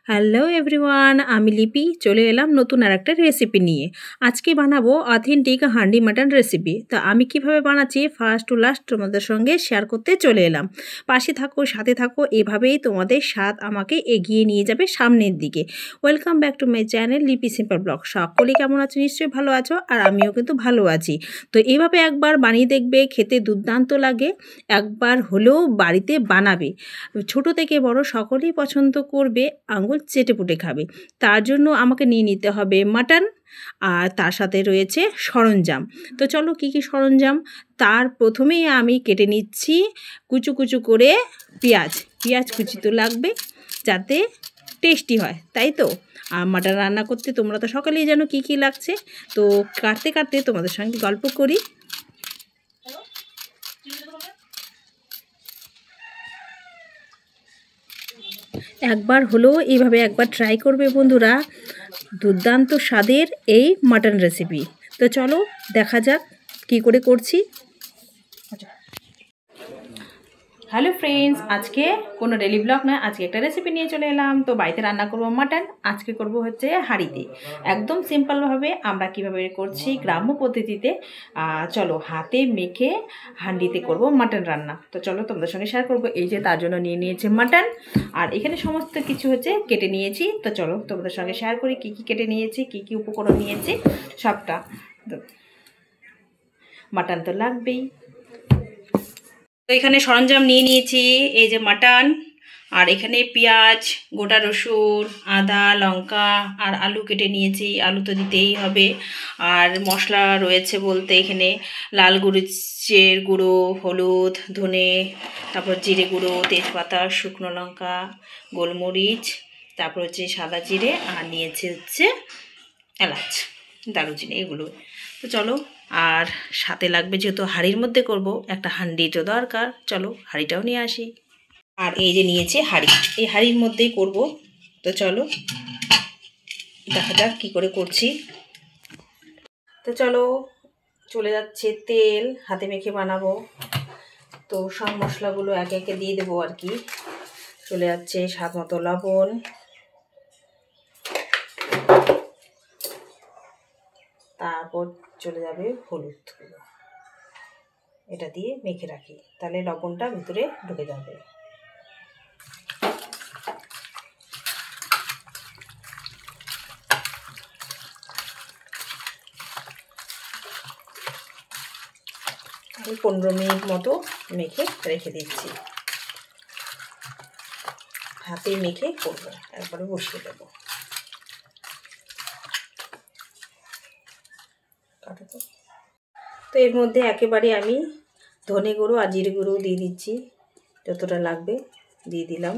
Hello everyone, আমি লিপি চলে এলাম নতুন আর একটা রেসিপি নিয়ে। আজকে বানাবো অথেন্টিক হান্ডি মাটন রেসিপি। তা আমি কিভাবে বানাচ্ছি ফার্স্ট টু লাস্ট তোমাদের সঙ্গে শেয়ার করতে চলে এলাম। পাশে থাকো, সাথে থাকো, এভাবেই তোমাদের স্বাদ আমাকে এগিয়ে নিয়ে যাবে সামনের দিকে। Welcome back to my channel লিপি সিম্পল ব্লগ। সকলে কেমন আছো? নিশ্চয়ই ভালো আছো, আর আমিও কিন্তু ভালো আছি। তো এইভাবে একবার বানিয়ে দেখবে, খেতে দুর্দান্ত লাগে। একবার হলেও বাড়িতে বানাবে, ছোট থেকে বড় সকলেই পছন্দ করবে, আঙুল চেটেপুটে খাবে। তার জন্য আমাকে নিয়ে নিতে হবে মাটন, আর তার সাথে রয়েছে সরঞ্জাম। তো চলো কী কী সরঞ্জাম। তার প্রথমেই আমি কেটে নিচ্ছি কুচু কুচু করে পেঁয়াজ কুচি তো লাগবে যাতে টেস্টি হয়, তাই তো। আর মাটন রান্না করতে তোমরা তো সকালেই জানো কী কী লাগছে। তো কাটতে কাটতে তোমাদের সঙ্গে গল্প করি। একবার হলেও এইভাবে একবার ট্রাই করবে বন্ধুরা, দুর্দান্ত স্বাদের এই মাটন রেসিপি। তো চলো দেখা যাক কী করে করছি। হ্যালো ফ্রেন্ডস, আজকে কোনো ডেলি ব্লগ নয়, আজকে একটা রেসিপি নিয়ে চলে এলাম। তো বাড়িতে রান্না করবো মাটন। আজকে করব হচ্ছে হাঁড়িতে, একদম সিম্পলভাবে আমরা কিভাবে করছি গ্রাম্য পদ্ধতিতে। চলো হাতে মেখে হাঁড়িতে করব মাটন রান্না। তো চলো তোমাদের সঙ্গে শেয়ার করবো। এই যে তার জন্য নিয়ে নিয়েছে মাটন, আর এখানে সমস্ত কিছু হচ্ছে কেটে নিয়েছি। তো চলো তোমাদের সঙ্গে শেয়ার করি কী কী কেটে নিয়েছি, কী কী উপকরণ নিয়েছি সবটা। তো মাটন তো লাগবেই। তো এখানে সরঞ্জাম নিয়ে নিয়েছি, এই যে মাটন, আর এখানে পেঁয়াজ, গোটা রসুন, আদা, লঙ্কা আর আলু কেটে নিয়েছি। আলু তো দিতেই হবে। আর মশলা রয়েছে বলতে এখানে লাল গোলমরিচের গুঁড়ো, হলুদ, ধনে, তারপর জিরে গুঁড়ো, তেজপাতা, শুকনো লঙ্কা, গোলমরিচ, তারপর হচ্ছে সাদা জিরে, আর নিয়েছে হচ্ছে এলাচ, দারুচিনি, এগুলো। তো চলো, আর সাথে লাগবে যেহেতু হাঁড়ির মধ্যে করব, একটা হাঁড়িটা দরকার। চলো হাঁড়িটাও নিয়ে আসি। আর এই যে নিয়েছি হাঁড়ি, এই হাঁড়ির মধ্যেই করব। তো চলো দেখা যাক কী করে করছি। তো চলো, চলে যাচ্ছে তেল, হাতে মেখে বানাবো। তো সব মশলাগুলো একে একে দিয়ে দেবো আর কি। চলে যাচ্ছে স্বাদ মতো লবণ, তারপর চলে যাবে হলুদ। এটা দিয়ে মেখে রাখি, তাহলে লবণটা ভিতরে ঢুকে যাবে। আমি 15 মিনিট মতো মেখে রেখে দিচ্ছি। হাতে মেখে করবো, একবারে বসিয়ে দেবো। তো এর মধ্যে একেবারে আমি ধনে গুঁড়ো আর জিরে গুঁড়ো দিয়ে দিচ্ছি, যতটা লাগবে দিয়ে দিলাম।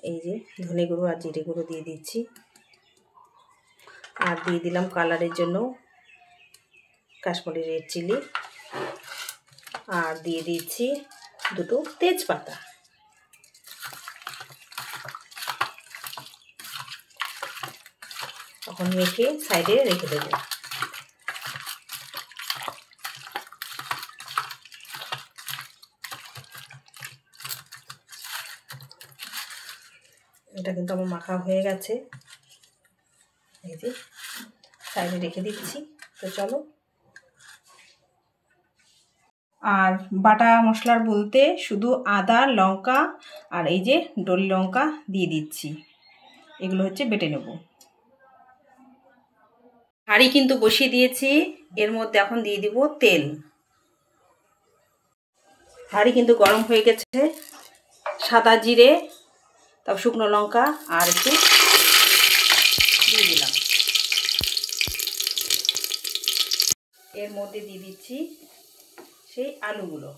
এই যে ধনে গুঁড়ো আর জিরে গুঁড়ো দিয়ে দিচ্ছি। আর দিয়ে দিলাম কালারের জন্য কাশ্মীরি রেড চিলি, আর দিয়ে দিচ্ছি দুটো তেজপাতা। তখন মেখে সাইডে রেখে দেবো। এটা কিন্তু আমার মাখা হয়ে গেছে, এই যে সাইডে রেখে দিচ্ছি। তো চলো, আর বাটা মশলার বলতে শুধু আদা, লঙ্কা আর এই যে ডলি লঙ্কা দিয়ে দিচ্ছি, এগুলো হচ্ছে বেটে নেব। হাঁড়ি কিন্তু বসিয়ে দিয়েছি, এর মধ্যে এখন দিয়ে দিব তেল। হাঁড়ি কিন্তু গরম হয়ে গেছে। সাদা জিরে, তারপর শুকনো লঙ্কা আর একটু দিয়ে দিলাম। এর মধ্যে দিয়ে দিচ্ছি সেই আলুগুলো।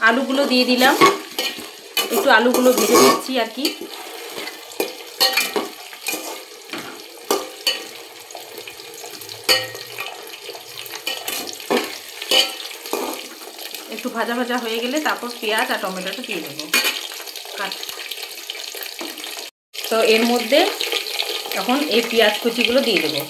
আলুগুলো দিয়ে দিলাম, একটু আলুগুলো ভেজে নিচ্ছি আর কি। একটু ভাজা ভাজা হয়ে গেলে তারপর পেঁয়াজ আর টমেটোটা দিয়ে দেবো। তো এর মধ্যে এখন এই পেঁয়াজ কুচিগুলো দিয়ে দেবো।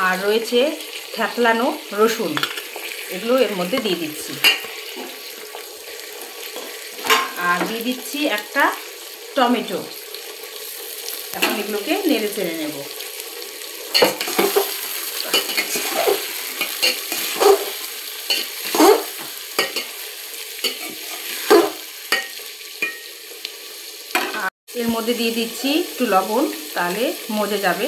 আর রয়েছে থেতলানো রসুন, এগুলো এর মধ্যে দিয়ে দিচ্ছি। আর দিয়ে দিচ্ছি একটা টমেটো। এখন এগুলোকে নেড়ে চেড়ে নেব। এর মধ্যে দিয়ে দিচ্ছি একটু লবণ, তাহলে মজে যাবে।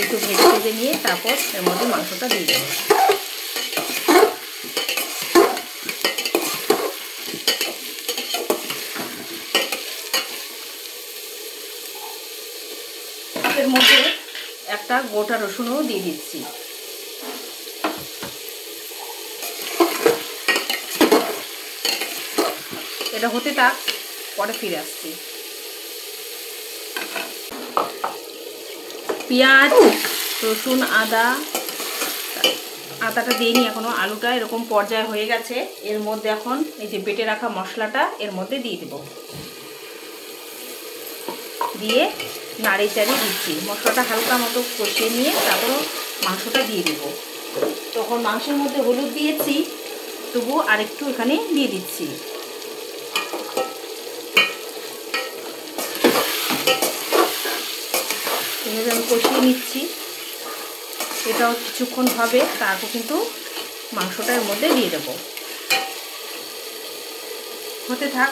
একটু ভেজে ভেজে নিয়ে তারপর এর মধ্যে মাংসটা দিয়ে দেবো। এর মধ্যে একটা গোটা রসুনও দিয়ে দিচ্ছি। এটা হতে থাক, পরে ফিরে আসছি। পেঁয়াজ, রসুন, আদাটা দিইনি এখনো, আলুটা এরকম পর্যায়ে হয়ে গেছে। এর মধ্যে এখন এই যে বেটে রাখা মশলাটা এর মধ্যে দিয়ে দেব, দিয়ে নাড়ি চাড়িয়ে দিচ্ছি। মশলাটা হালকা মতো কষিয়ে নিয়ে তারপর মাংসটা দিয়ে দেব। তখন মাংসের মধ্যে হলুদ দিয়েছি, তবু আরেকটু এখানে দিয়ে দিচ্ছি। এভাবে আমি কষিয়ে নিচ্ছি। এটাও কিছুক্ষণ হবে, তারপর কিন্তু মাংসটা এর মধ্যে দিয়ে দেবো। হতে থাক।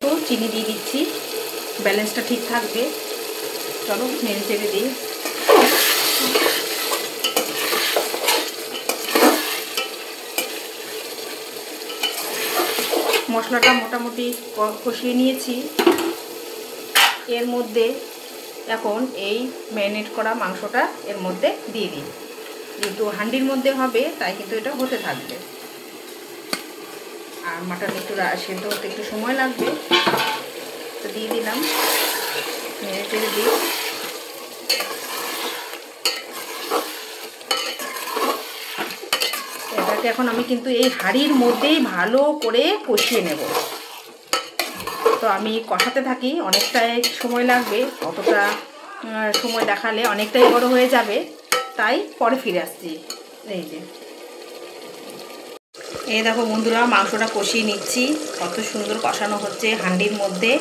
তো চিনি দিয়ে দিচ্ছি, ব্যালেন্সটা ঠিক থাকবে। চলো নেড়ে চেড়ে দিই। মশলাটা মোটামুটি কষিয়ে নিয়েছি। এর মধ্যে এখন এই ম্যারিনেট করা মাংসটা এর মধ্যে দিয়ে দিই। যেহেতু হাঁডির মধ্যে হবে তাই কিন্তু এটা হতে থাকবে। আর মাটন একটু সেদ্ধ হতে একটু সময় লাগবে, তো দিয়ে দিলাম, নেড়ে চেড়ে দিই। এটাকে এখন আমি কিন্তু এই হাঁড়ির মধ্যেই ভালো করে কষিয়ে নেব। তো আমি কষাতে থাকি, অনেকটাই সময় লাগবে। অতটা সময় দেখালে অনেকটাই বড় হয়ে যাবে, তাই পরে ফিরে আসছি। এই দেখো বন্ধুরা, মাংসটা কষিয়ে নিচ্ছি। কত সুন্দর কষানো হচ্ছে হাঁডির মধ্যে।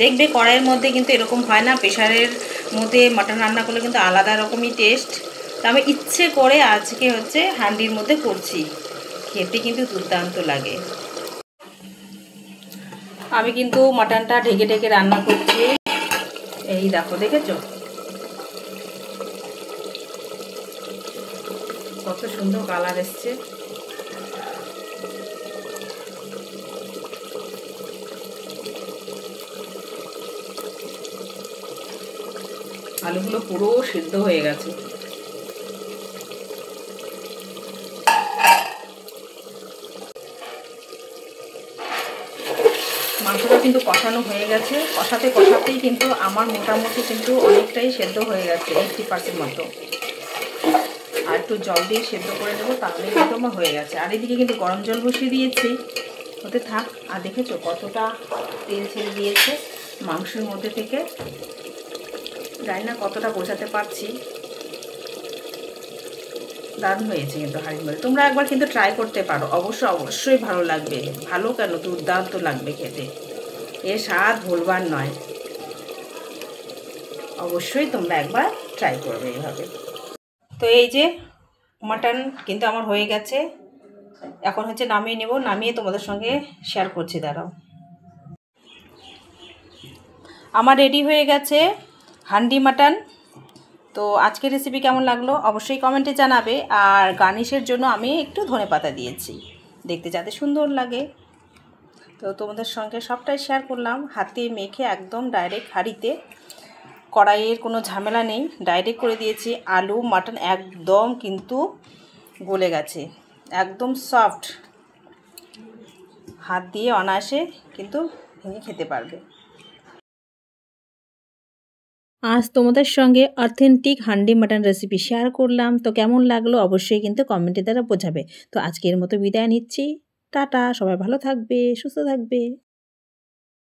দেখবে কড়াইয়ের মধ্যে কিন্তু এরকম হয় না, প্রেশারের মধ্যে মাটন রান্না করলে কিন্তু আলাদা রকমই টেস্ট। তো আমি ইচ্ছে করে আজকে হচ্ছে হাঁডির মধ্যে করছি, খেতে কিন্তু দুর্দান্ত লাগে। আমি কিন্তু মাটনটা ঢেকে ঢেকে রান্না করছি। এই দেখো, দেখেছো কত সুন্দর কালার এসছে। আলুগুলো পুরো সিদ্ধ হয়ে গেছে। মাংসটা কিন্তু কষানো হয়ে গেছে। কষাতে কষাতেই কিন্তু আমার মোটামুটি কিন্তু অনেকটাই সেদ্ধ হয়ে গেছে, 80% মতো। আর একটু জল দিয়ে সেদ্ধ করে দেবো, তাহলে কিন্তু আমার হয়ে গেছে। আর এদিকে কিন্তু গরম জল বসিয়ে দিয়েছি, হতে থাক। আর দেখেছো কতটা তেল ছেড়ে দিয়েছে মাংসের মধ্যে থেকে। জানি না কতটা বোঝাতে পারছি। দারুণ হয়েছে কিন্তু হাঁড়ির মধ্যে। তোমরা একবার কিন্তু ট্রাই করতে পারো, অবশ্যই ভালো লাগবে। ভালো কেন, দুর্দান্ত লাগবে খেতে। এর স্বাদ ভুলবার নয়। অবশ্যই তোমরা একবার ট্রাই করবে এইভাবে। তো এই যে মাটন কিন্তু আমার হয়ে গেছে। এখন হচ্ছে নামিয়ে নেব, নামিয়ে তোমাদের সঙ্গে শেয়ার করছি, দাঁড়াও। আমার রেডি হয়ে গেছে হান্ডি মাটন। তো আজকের রেসিপি কেমন লাগলো অবশ্যই কমেন্টে জানাবে। আর গার্নিশের জন্য আমি একটু ধনেপাতা দিয়েছি, দেখতে যাতে সুন্দর লাগে। তো তোমাদের সঙ্গে সবটাই শেয়ার করলাম। হাতে মেখে একদম ডাইরেক্ট হাঁড়িতে, কড়াইয়ের কোনো ঝামেলা নেই, ডাইরেক্ট করে দিয়েছি। আলু মাটন একদম কিন্তু গলে গেছে। একদম সফট, হাত দিয়ে অনায়াসে কিন্তু ভেঙে খেতে পারবে। আজ তোমাদের সঙ্গে authentic handi mutton recipe share করলাম, তো কেমন লাগলো অবশ্যই কিন্তু কমেন্টের দ্বারা বোঝাবে। তো আজকের মতো বিদায় নিচ্ছি, টাটা, সবাই ভালো থাকবে, সুস্থ থাকবে।